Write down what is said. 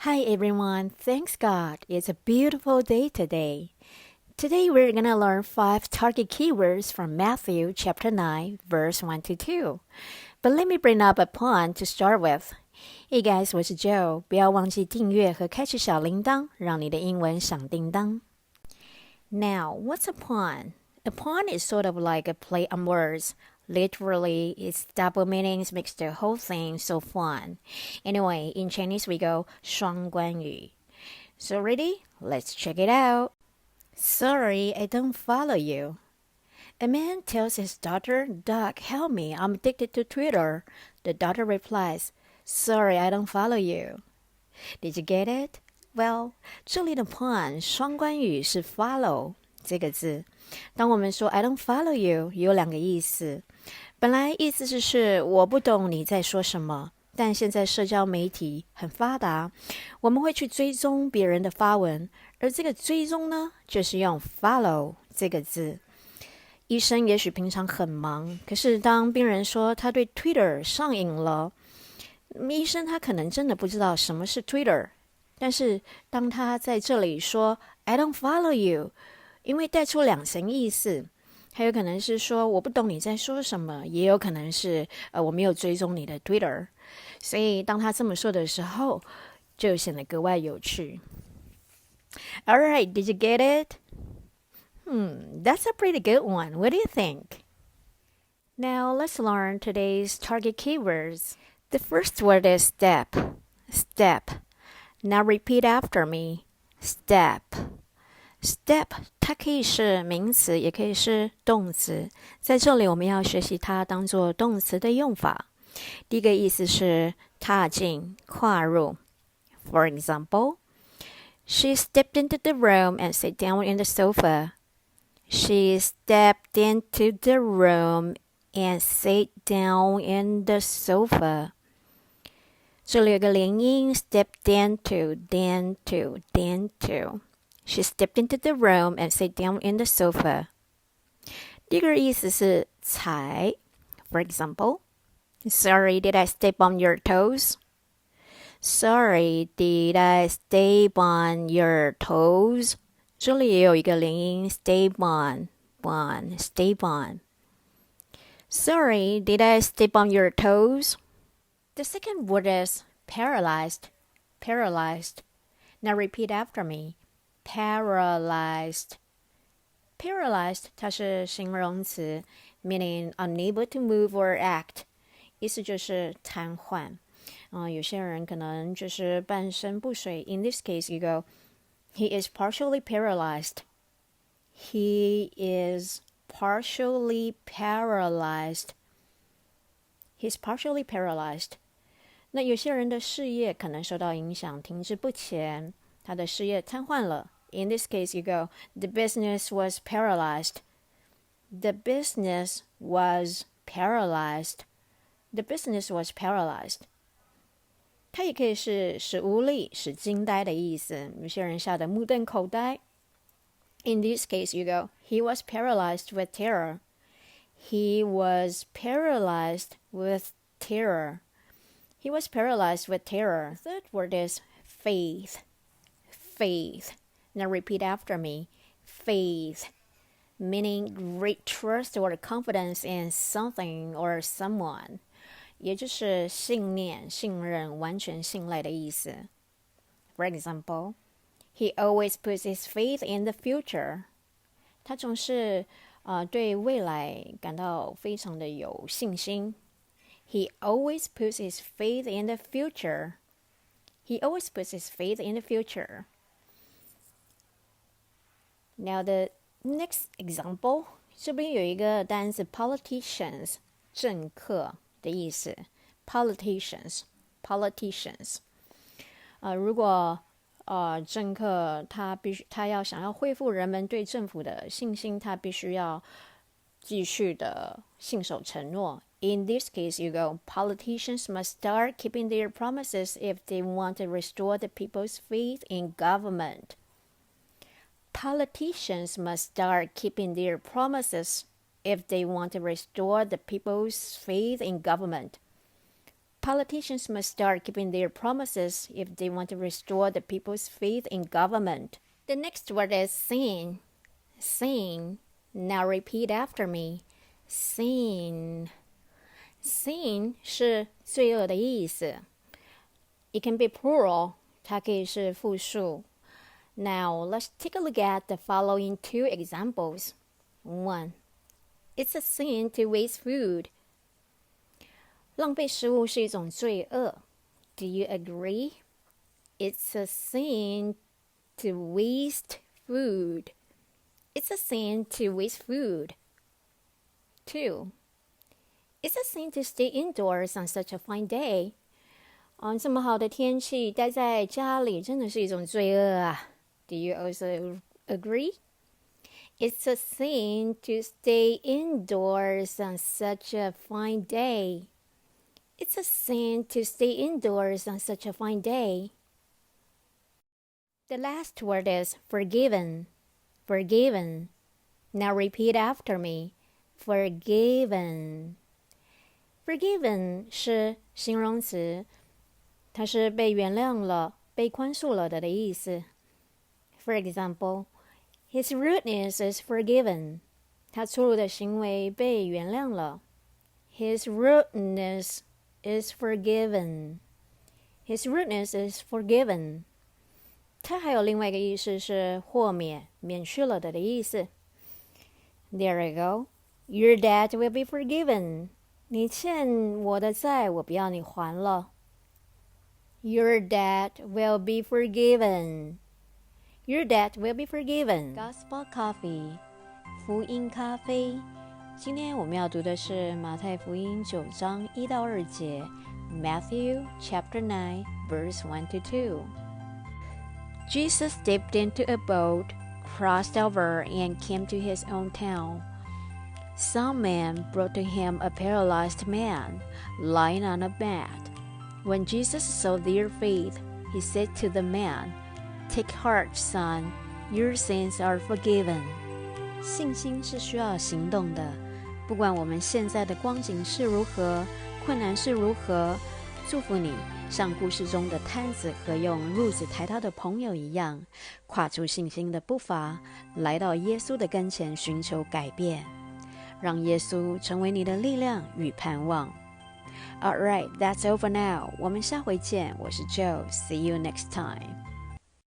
Hi everyone, thanks God, it's a beautiful day today. Today we're going to learn 5 target keywords from Mathew chapter 9, verse 1 to 2. But let me bring up a pun to start with. Hey guys, 我是 Joe, 不要忘记订阅和开启小铃铛，让你的英文响叮当。Now, what's a pun? A pun is sort of like a play on words.Literally, its double meanings makes the whole thing so fun. Anyway, in Chinese we go 双关语. So ready? Let's check it out. Sorry, I don't follow you. A man tells his daughter, Doc, help me, I'm addicted to Twitter. The daughter replies, Sorry, I don't follow you. Did you get it? Well, 这里的 pun 双关语是 follow 这个字。当我们说 I don't follow you 有2个意思。本来意思是我不懂你在说什么，但现在社交媒体很发达，我们会去追踪别人的发文，而这个追踪呢，就是用 follow 这个字。医生也许平常很忙，可是当病人说他对 Twitter 上瘾了，医生他可能真的不知道什么是 Twitter， 但是当他在这里说 I don't follow you， 因为带出2层意思，还有可能是说我不懂你在说什么，也有可能是我没有追踪你的 Twitter， 所以当他这么说的时候，就显得格外有趣。Alright, did you get it? That's a pretty good one. What do you think? Now let's learn today's target keywords. The first word is step. Step. Now repeat after me. Step.Step 它可以是名词，也可以是动词。在这里我们要学习它当作动词的用法。第一个意思是踏进、跨入。For example, she stepped into the room and sat down in the sofa. She stepped into the room and sat down in the sofa. 这里有个连音 stepped into. She stepped into the room and sat down in the sofa. 第二个意思是踩 For example, Sorry, did I step on your toes? Sorry, did I step on your toes? 这里也有一个连音 step on. Sorry, did I step on your toes? The second word is paralyzed. Now repeat after me.Paralyzed. Paralyzed 它是形容词 meaning unable to move or act 意思就是瘫痪有些人可能就是半身不遂 In this case you go He is partially paralyzed. He is partially paralyzed. He's partially paralyzed. 那有些人的事业可能受到影响停滞不前他的事业瘫痪了In this case, you go, the business was paralyzed. The business was paralyzed. The business was paralyzed. 它也可以是使无力、使惊呆的意思。有些人吓得目瞪口呆。In this case, you go, he was paralyzed with terror. He was paralyzed with terror. He was paralyzed with terror. The third word is faith. Now repeat after me. Faith, meaning great trust or confidence in something or someone. 也就是信念、信任、完全信赖的意思。For example, he always puts his faith in the future. 他总是对未来感到非常的有信心。He always puts his faith in the future. He always puts his faith in the future.Now the next example, 这边有一个单词 politicians, 政客的意思 politicians. 如果政客他要想要恢复人们对政府的信心，他必须要继续的信守承诺。In this case, you go, politicians must start keeping their promises if they want to restore the people's faith in government.Politicians must start keeping their promises if they want to restore the people's faith in government. Politicians must start keeping their promises if they want to restore the people's faith in government. The next word is sin. Sin. Now repeat after me. Sin. Sin 是罪恶的意思。It can be plural. 它可以是复数。Now let's take a look at the following two examples. 1. It's a sin to waste food. 浪费食物是一种罪恶。Do you agree? It's a sin to waste food. It's a sin to waste food. 2. It's a sin to stay indoors on such a fine day. 这么好的天气，待在家里真的是一种罪恶啊。Do you also agree? It's a sin to stay indoors on such a fine day. It's a sin to stay indoors on such a fine day. The last word is forgiven. Forgiven. Now repeat after me. Forgiven. Forgiven 是形容词，它是被原谅了、被宽恕了的意思。For example, his rudeness is forgiven. 他粗鲁的行为被原谅了。His rudeness is forgiven. His rudeness is forgiven. 它还有另外一个意思是豁免、免去了的意思。There you go. Your debt will be forgiven. 你欠我的债，我不要你还了。Your debt will be forgiven. Your debt will be forgiven. Gospel Coffee. 福音咖啡。今天我们要读的是马太福音9章1到2节 Mathew chapter 9 verse 1 to 2. Jesus stepped into a boat, crossed over, and came to his own town. Some men brought to him a paralyzed man, lying on a mat. When Jesus saw their faith, he said to the man, "Take heart, son, your sins are forgiven." 信心是需要行动的，不管我们现在的光景是如何，困难是如何，祝福你像故事中的摊子和用褥子抬他的朋友一样，跨出信心的步伐，来到耶稣的跟前寻求改变，让耶稣成为你的力量与盼望。Alright, that's over now. 我们下回见。我是 Joe. See you next time.